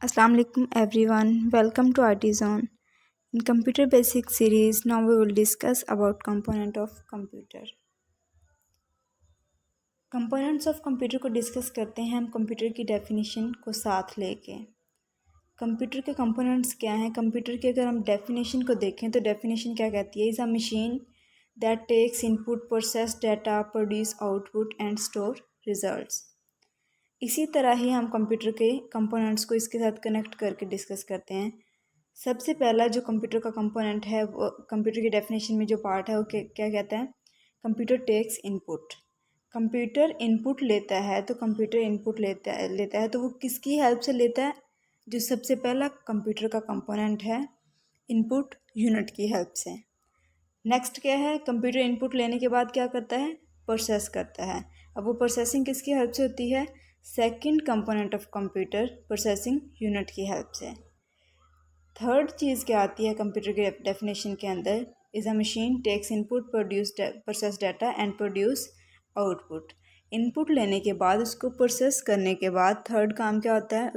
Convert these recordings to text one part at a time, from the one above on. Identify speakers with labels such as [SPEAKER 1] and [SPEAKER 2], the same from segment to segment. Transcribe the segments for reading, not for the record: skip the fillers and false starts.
[SPEAKER 1] Assalamu alaikum everyone. Welcome to IT Zone. In Computer Basics series, now we will discuss about component of computer. Components of computer को discuss करते हैं हम computer की definition को साथ लेके। Computer के कंपोनेंट्स क्या हैं? कंप्यूटर की अगर हम डेफिनेशन को देखें तो डेफिनेशन क्या कहती है? Is a machine that takes input, process data, produce output and store results. इसी तरह ही हम कंप्यूटर के कंपोनेंट्स को इसके साथ कनेक्ट करके डिस्कस करते हैं। सबसे पहला जो कंप्यूटर का कंपोनेंट है, वो कंप्यूटर की डेफिनेशन में जो पार्ट है वो क्या कहता है? Computer takes input. Computer input लेता है, तो कंप्यूटर इनपुट लेता है तो वो किसकी हेल्प से लेता है? जो सबसे पहला कंप्यूटर का कंपोनेंट है, इनपुट यूनिट की हेल्प से। नेक्स्ट क्या है? कंप्यूटर इनपुट लेने के बाद क्या करता है? प्रोसेस करता है। अब वो प्रोसेसिंग किसकी हेल्प से होती है? Second component of computer, processing unit की हेल्प से। थर्ड चीज़ क्या आती है कंप्यूटर के डेफिनेशन के अंदर? Is a machine takes input, process data and produce output. Input लेने के बाद उसको प्रोसेस करने के बाद थर्ड काम क्या होता है?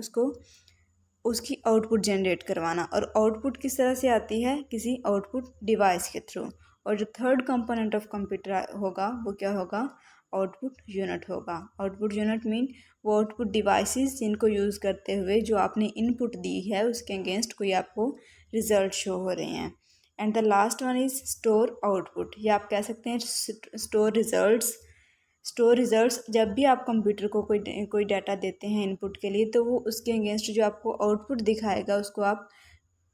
[SPEAKER 1] उसकी आउटपुट जनरेट करवाना। और आउटपुट किस तरह से आती है? किसी आउटपुट डिवाइस के थ्रू। और जो थर्ड कंपोनेंट ऑफ कंप्यूटर होगा वो क्या होगा? आउटपुट यूनिट होगा। आउटपुट यूनिट मीन वो आउटपुट डिवाइसेस जिनको यूज़ करते हुए जो आपने इनपुट दी है उसके अगेंस्ट कोई आपको रिजल्ट शो हो रहे हैं। And the last one is store output, या आप कह सकते हैं स्टोर रिजल्ट्स। स्टोर रिजल्ट्स, जब भी आप कंप्यूटर को कोई डाटा देते हैं इनपुट के लिए, तो वो उसके अगेंस्ट जो आपको आउटपुट दिखाएगा उसको आप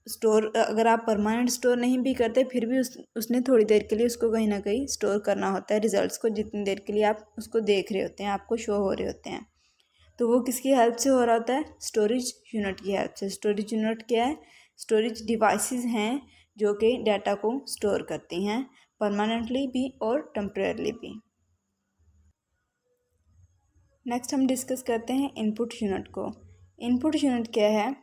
[SPEAKER 1] स्टोर, अगर आप परमानेंट स्टोर नहीं भी करते फिर भी उसने थोड़ी देर के लिए उसको कहीं ना कहीं स्टोर करना होता है, रिजल्ट्स को, जितनी देर के लिए आप उसको देख रहे होते हैं, आपको शो हो रहे होते हैं। तो वो किसकी हेल्प से हो रहा होता है? स्टोरेज यूनिट की हेल्प से। स्टोरेज यूनिट क्या है? स्टोरेज डिवाइसेस हैं जो कि डाटा को स्टोर करती हैं, परमानेंटली भी और टेम्परेरली भी। नेक्स्ट हम डिस्कस करते हैं इनपुट यूनिट को। इनपुट यूनिट क्या है?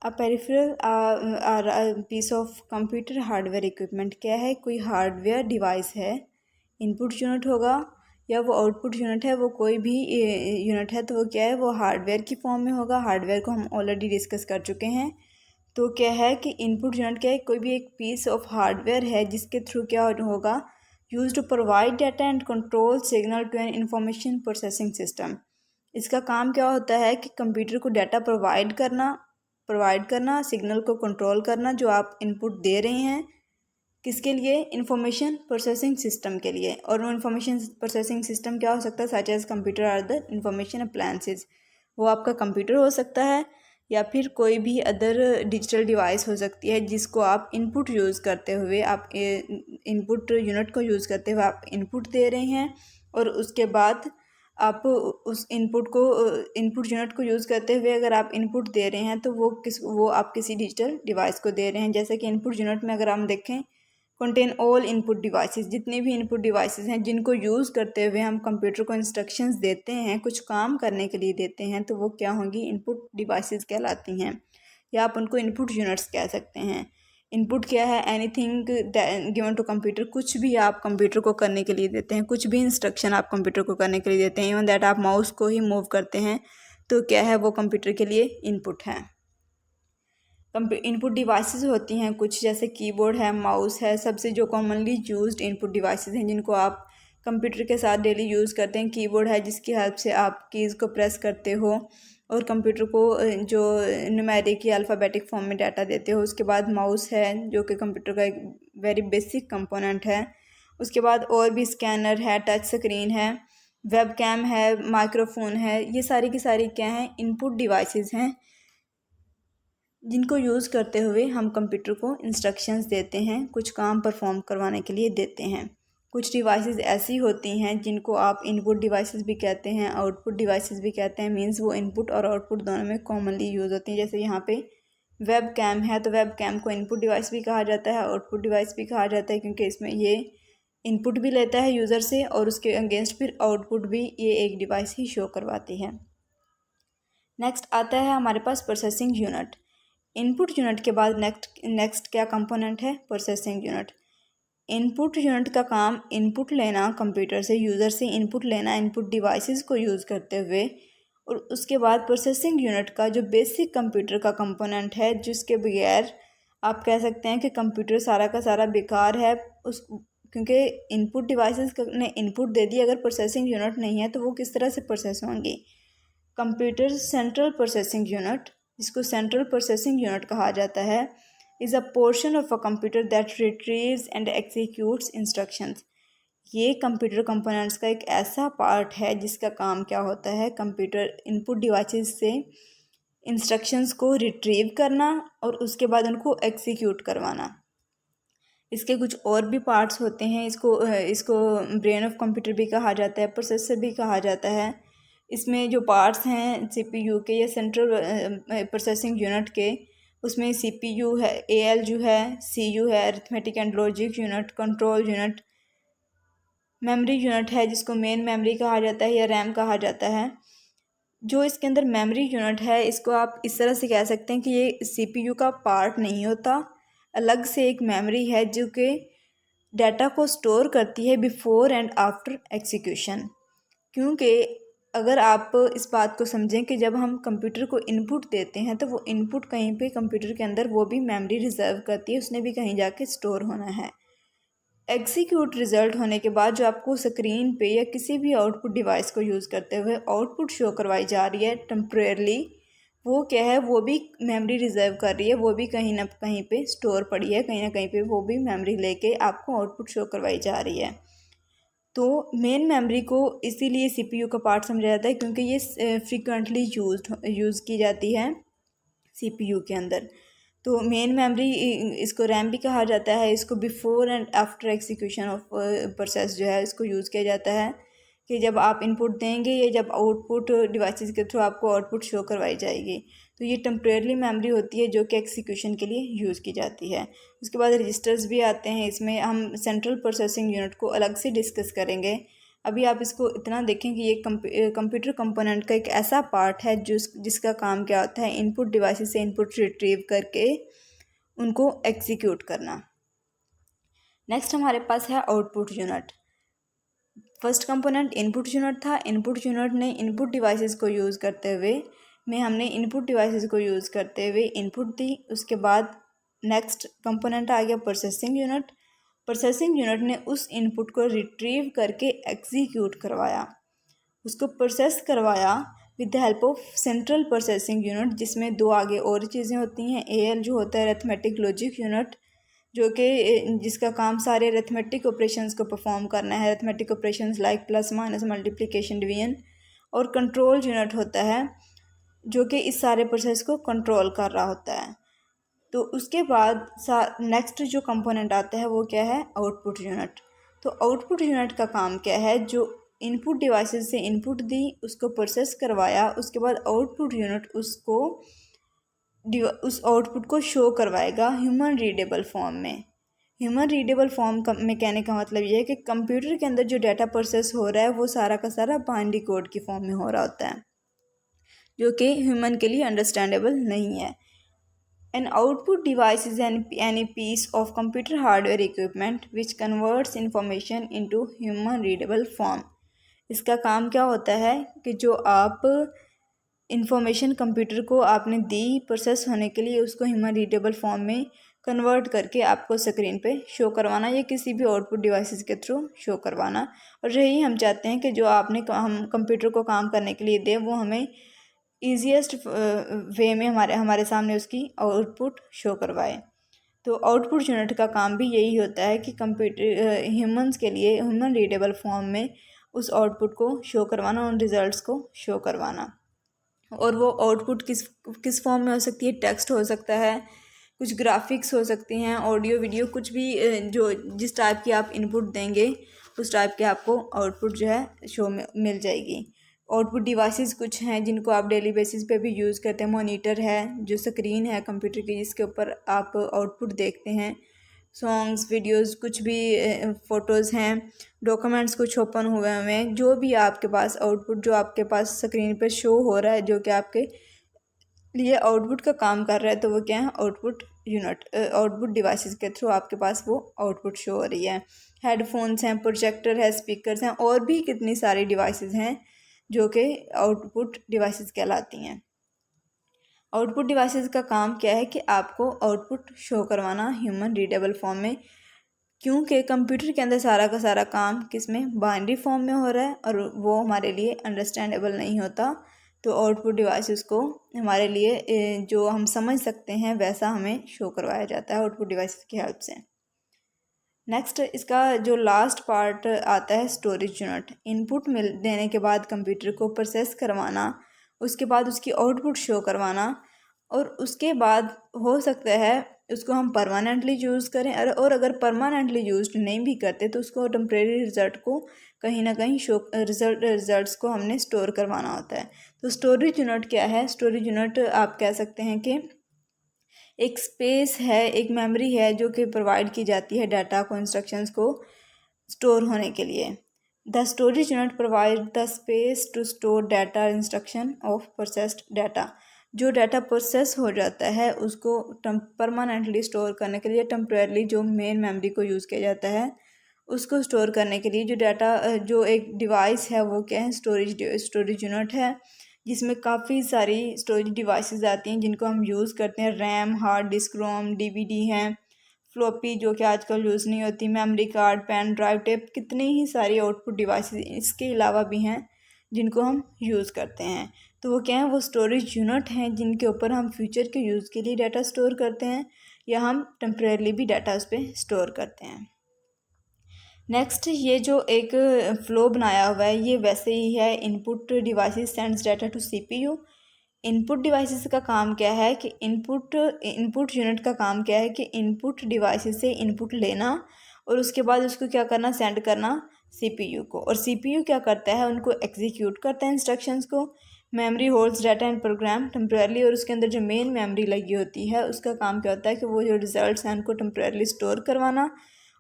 [SPEAKER 1] A peripheral piece of computer hardware equipment. क्या है? कोई हार्डवेयर डिवाइस है, इनपुट यूनिट होगा या वो आउटपुट यूनिट है, वो कोई भी यूनिट है तो वो क्या है? वो हार्डवेयर की फॉर्म में होगा। हार्डवेयर को हम ऑलरेडी डिस्कस कर चुके हैं। तो क्या है कि इनपुट यूनिट क्या है? कोई भी एक पीस ऑफ हार्डवेयर है जिसके थ्रू क्या होगा? Use to provide data and control signal to an information processing system. इसका काम क्या होता है कि कंप्यूटर को डाटा प्रोवाइड करना, सिग्नल को कंट्रोल करना जो आप इनपुट दे रहे हैं, किसके लिए? इंफॉर्मेशन प्रोसेसिंग सिस्टम के लिए। और वो इंफॉर्मेशन प्रोसेसिंग सिस्टम क्या हो सकता है? Such as computer are the information appliances. वो आपका कंप्यूटर हो सकता है या फिर कोई भी अदर डिजिटल डिवाइस हो सकती है जिसको आप इनपुट यूज़ करते हुए, आप इनपुट यूनिट को यूज़ करते हुए आप इनपुट दे रहे हैं, और उसके बाद आप उस इनपुट यूनिट को यूज़ करते हुए अगर आप इनपुट दे रहे हैं तो वो आप किसी डिजिटल डिवाइस को दे रहे हैं। जैसे कि इनपुट यूनिट में अगर हम देखें, कंटेन ऑल इनपुट डिवाइसेस, जितने भी इनपुट डिवाइसेस हैं जिनको यूज़ करते हुए हम कंप्यूटर को इंस्ट्रक्शंस देते हैं, कुछ काम करने के लिए देते हैं, तो वो क्या होंगी? इनपुट डिवाइसेस कहलाती हैं, या आप उनको इनपुट यूनिट्स कह सकते हैं। इनपुट क्या है? एनीथिंग गिवन टू कंप्यूटर, कुछ भी आप कंप्यूटर को करने के लिए देते हैं, कुछ भी इंस्ट्रक्शन आप कंप्यूटर को करने के लिए देते हैं, इवन दैट आप माउस को ही मूव करते हैं, तो क्या है? वो कंप्यूटर के लिए इनपुट है। इनपुट डिवाइसेस होती हैं कुछ, जैसे कीबोर्ड है, माउस है, सबसे जो कॉमनली यूज्ड इनपुट डिवाइसेस हैं जिनको आप कंप्यूटर के साथ डेली यूज़ करते हैं। कीबोर्ड है जिसकी हेल्प से आप कीज़ को प्रेस करते हो और कंप्यूटर को जो न्यूमेरिक या अल्फ़ाबेटिक फॉर्म में डाटा देते हो। उसके बाद माउस है जो कि कंप्यूटर का एक वेरी बेसिक कंपोनेंट है। उसके बाद और भी स्कैनर है, टच स्क्रीन है, वेब कैम है, माइक्रोफोन है, ये सारी की सारी क्या हैं? इनपुट डिवाइसेस हैं जिनको यूज़ करते हुए हम कंप्यूटर को इंस्ट्रक्शंस देते हैं, कुछ काम परफॉर्म करवाने के लिए देते हैं। कुछ डिवाइसेस ऐसी होती हैं जिनको आप इनपुट डिवाइसेस भी कहते हैं, आउटपुट डिवाइसेस भी कहते हैं। मींस वो इनपुट और आउटपुट दोनों में कॉमनली यूज़ होती हैं। जैसे यहाँ पे वेब कैम है, तो वेब कैम को इनपुट डिवाइस भी कहा जाता है, आउटपुट डिवाइस भी कहा जाता है, क्योंकि इसमें ये इनपुट भी लेता है यूज़र से और उसके अगेंस्ट फिर आउटपुट भी ये एक डिवाइस ही शो करवाती है। नेक्स्ट आता है हमारे पास प्रोसेसिंग यूनिट। इनपुट यूनिट के बाद नेक्स्ट क्या कंपोनेंट है? Processing unit. इनपुट यूनिट का काम इनपुट लेना, कंप्यूटर से, यूज़र से इनपुट लेना, इनपुट डिवाइसेस को यूज़ करते हुए और उसके बाद प्रोसेसिंग यूनिट का जो बेसिक कंप्यूटर का कंपोनेंट है, जिसके बगैर आप कह सकते हैं कि कंप्यूटर सारा का सारा बेकार है। उस क्योंकि इनपुट डिवाइसेस ने इनपुट दे दी, अगर प्रोसेसिंग यूनिट नहीं है तो वो किस तरह से प्रोसेस होंगी। कंप्यूटर सेंट्रल प्रोसेसिंग यूनिट, जिसको सेंट्रल प्रोसेसिंग यूनिट कहा जाता है, is a portion of a computer that retrieves and executes instructions. ये कंप्यूटर कंपोनेंट्स का एक ऐसा पार्ट है जिसका काम क्या होता है, कंप्यूटर इनपुट डिवाइसेस से इंस्ट्रक्शंस को रिट्रीव करना और उसके बाद उनको एग्जीक्यूट करवाना। इसके कुछ और भी पार्ट्स होते हैं। इसको ब्रेन ऑफ कंप्यूटर भी कहा जाता है, प्रोसेसर भी कहा जाता है। इसमें जो पार्ट्स हैं सीपीयू के या सेंट्रल प्रोसेसिंग यूनिट के, उसमें सीपीयू है, एएलयू है, सीयू है, arithmetic and logic unit, control unit, memory unit है जिसको मेन मेमोरी कहा जाता है या रैम कहा जाता है। जो इसके अंदर मेमोरी यूनिट है, इसको आप इस तरह से कह सकते हैं कि ये सीपीयू का पार्ट नहीं होता, अलग से एक मेमोरी है जो कि डाटा को स्टोर करती है बिफोर एंड आफ्टर एग्जीक्यूशन। क्योंकि अगर आप इस बात को समझें कि जब हम कंप्यूटर को इनपुट देते हैं तो वो इनपुट कहीं पे कंप्यूटर के अंदर वो भी मेमोरी रिजर्व करती है, उसने भी कहीं जाके स्टोर होना है। एग्जीक्यूट रिजल्ट होने के बाद जो आपको स्क्रीन पे या किसी भी आउटपुट डिवाइस को यूज़ करते हुए आउटपुट शो करवाई जा रही है टेम्परेरली, वो क्या है, वो भी मेमोरी रिजर्व कर रही है, वो भी कहीं ना कहीं पे स्टोर पड़ी है, कहीं ना कहीं पे वो भी मेमोरी लेके आपको आउटपुट शो करवाई जा रही है। तो मेन मेमोरी को इसीलिए सीपीयू का पार्ट समझा जाता है क्योंकि ये फ्रीक्वेंटली यूज़ की जाती है सीपीयू के अंदर। तो मेन मेमोरी, इसको रैम भी कहा जाता है। इसको before and after execution of process जो है इसको यूज़ किया जाता है कि जब आप इनपुट देंगे या जब आउटपुट डिवाइसेस के थ्रू आपको आउटपुट शो करवाई जाएगी, तो ये टेम्परेरी मेमोरी होती है जो कि एग्जीक्यूशन के लिए यूज़ की जाती है। उसके बाद रजिस्टर्स भी आते हैं, इसमें हम सेंट्रल प्रोसेसिंग यूनिट को अलग से डिस्कस करेंगे। अभी आप इसको इतना देखें कि ये कंप्यूटर कंपोनेंट का एक ऐसा पार्ट है जिसका काम क्या होता है, इनपुट डिवाइसेस से इनपुट रिट्रीव करके उनको एग्जीक्यूट करना। नेक्स्ट हमारे पास है output unit. First component input unit था। इनपुट यूनिट ने इनपुट डिवाइसेस को यूज़ करते हुए हमने इनपुट डिवाइसेस को यूज़ करते हुए इनपुट दी। उसके बाद नेक्स्ट कंपोनेंट आ गया प्रोसेसिंग यूनिट। प्रोसेसिंग यूनिट ने उस इनपुट को रिट्रीव करके एग्जीक्यूट करवाया, उसको प्रोसेस करवाया with the help of central processing unit, जिसमें दो आगे और चीज़ें होती हैं। एएल जो होता है अरिथमेटिक लॉजिक यूनिट, जो कि जिसका काम सारे अरिथमेटिक ऑपरेशंस को परफॉर्म करना है, arithmetic operations like plus minus multiplication division. और कंट्रोल यूनिट होता है जो कि इस सारे प्रोसेस को कंट्रोल कर रहा होता है। तो उसके बाद नेक्स्ट जो कंपोनेंट आता है वो क्या है, आउटपुट यूनिट। तो आउटपुट यूनिट का काम क्या है, जो इनपुट डिवाइसेस से इनपुट दी, उसको प्रोसेस करवाया, उसके बाद आउटपुट यूनिट उस आउटपुट को शो करवाएगा ह्यूमन रीडेबल फॉर्म में। ह्यूमन रीडेबल फॉर्म में कहने का मतलब ये है कि कंप्यूटर के अंदर जो डाटा प्रोसेस हो रहा है वो सारा का सारा बाइनरी कोड की फॉर्म में हो रहा होता है, जो कि ह्यूमन के लिए अंडरस्टैंडेबल नहीं है। An output device is any piece of computer hardware equipment which converts information into human readable form। इसका काम क्या होता है कि जो आप इंफॉर्मेशन कंप्यूटर को आपने दी प्रोसेस होने के लिए, उसको ह्यूमन रीडेबल फॉर्म में कन्वर्ट करके आपको स्क्रीन पे शो करवाना या किसी भी आउटपुट डिवाइसेस के थ्रू शो करवाना। और यही हम चाहते हैं कि जो आपने हम कंप्यूटर को काम करने के लिए दे वो हमें ईजीएस्ट वे में हमारे सामने उसकी आउटपुट शो करवाए। तो आउटपुट यूनिट का काम भी यही होता है कि कंप्यूटर ह्यूमंस के लिए ह्यूमन रीडेबल फॉर्म में उस आउटपुट को शो करवाना, उन रिजल्ट्स को शो करवाना। और वो आउटपुट किस फॉर्म में हो सकती है, टेक्स्ट हो सकता है, कुछ ग्राफिक्स हो सकती हैं, ऑडियो वीडियो, कुछ भी जो जिस टाइप की आप इनपुट देंगे उस टाइप के आपको आउटपुट जो है शो में मिल जाएगी। आउटपुट डिवाइसेस कुछ हैं जिनको आप डेली बेसिस पे भी यूज़ करते हैं। मॉनिटर है, जो स्क्रीन है कंप्यूटर की जिसके ऊपर आप आउटपुट देखते हैं। सॉन्ग्स, वीडियोस, कुछ भी फ़ोटोज़ हैं, डॉक्यूमेंट्स कुछ ओपन हुए हैं, जो भी आपके पास आउटपुट जो आपके पास स्क्रीन पे शो हो रहा है, जो कि आपके लिए आउटपुट का काम कर रहा है, तो वो क्या है, आउटपुट यूनिट, आउटपुट डिवाइसेस के थ्रू आपके पास वो आउटपुट शो हो रही है। हेडफोन्स हैं, प्रोजेक्टर है, स्पीकर्स हैं, और भी कितनी सारी डिवाइसेस हैं जो कि आउटपुट डिवाइसेस कहलाती हैं। आउटपुट डिवाइसेस का काम क्या है कि आपको आउटपुट शो करवाना ह्यूमन रीडेबल फॉर्म में, क्योंकि कंप्यूटर के अंदर सारा का सारा काम किस में, बाइनरी फॉर्म में हो रहा है और वो हमारे लिए अंडरस्टैंडेबल नहीं होता। तो आउटपुट डिवाइसेस को हमारे लिए जो हम समझ सकते हैं वैसा हमें शो करवाया जाता है आउटपुट डिवाइसेस की हेल्प से। नेक्स्ट इसका जो लास्ट पार्ट आता है स्टोरेज यूनिट। इनपुट मिल देने के बाद कंप्यूटर को प्रोसेस करवाना, उसके बाद उसकी आउटपुट शो करवाना, और उसके बाद हो सकता है उसको हम परमानेंटली यूज़ करें, और अगर परमानेंटली यूज नहीं भी करते तो उसको टेम्प्रेरी रिजल्ट को कहीं ना कहीं शो रिजल्ट्स को हमने स्टोर करवाना होता है। तो स्टोरेज यूनिट क्या है? स्टोरेज यूनिट आप कह सकते हैं कि एक स्पेस है, एक मेमोरी है जो कि प्रोवाइड की जाती है डाटा को, इंस्ट्रक्शंस को स्टोर होने के लिए। The storage unit provide the space to store data instruction of processed data. जो डाटा प्रोसेस हो जाता है उसको परमानेंटली स्टोर करने के लिए टेम्परेरली जो मेन मेमोरी को यूज़ किया जाता है उसको स्टोर करने के लिए जो डाटा जो एक डिवाइस है वो क्या है? स्टोरेज यूनिट है, जिसमें काफ़ी सारी स्टोरेज डिवाइसेस आती हैं जिनको हम यूज़ करते हैं। RAM, hard disk, ROM, DVD हैं, फ्लॉपी जो कि आजकल यूज़ नहीं होती, memory card, pen drive, tape, कितनी ही सारी आउटपुट डिवाइसेस इसके अलावा भी हैं जिनको हम यूज़ करते हैं। तो वो क्या है? वो स्टोरेज यूनिट हैं जिनके ऊपर हम फ्यूचर के यूज़ के लिए डाटा स्टोर करते हैं या हम टेम्परेरली भी डाटा उस पर स्टोर करते हैं। नेक्स्ट ये जो एक फ्लो बनाया हुआ है ये वैसे ही है। Input devices sends data to CPU. Input devices का काम क्या है कि इनपुट यूनिट का काम क्या है कि इनपुट डिवाइसेस से इनपुट लेना और उसके बाद उसको क्या करना? सेंड करना सीपीयू को। और सीपीयू क्या करता है? उनको एग्जीक्यूट करता है इंस्ट्रक्शंस को। Memory holds data and program temporarily, और उसके अंदर जो मेन मेमोरी लगी होती है उसका काम क्या होता है कि वो जो रिजल्ट्स हैं उनको टेम्परेरली स्टोर करवाना।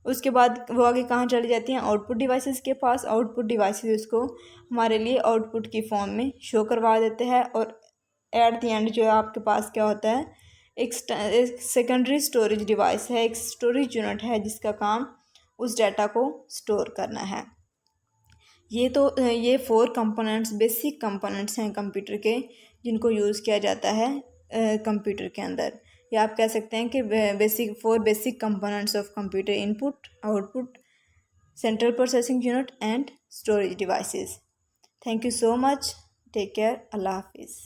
[SPEAKER 1] उसके बाद वो आगे कहाँ चली जाती हैं? आउटपुट डिवाइसेस के पास। आउटपुट डिवाइसेस उसको हमारे लिए आउटपुट की फॉर्म में शो करवा देते हैं। और एट द एंड जो आपके पास क्या होता है? एक सेकेंडरी स्टोरेज डिवाइस है, एक स्टोरेज यूनिट है जिसका काम उस डाटा को स्टोर करना है। ये 4 कंपोनेंट्स, बेसिक कंपोनेंट्स हैं कंप्यूटर के जिनको यूज़ किया जाता है कंप्यूटर के अंदर। या आप कह सकते हैं कि basic components of computer: input, output, central processing unit and storage devices. Thank you so much. Take care. अल्लाह हाफिज़।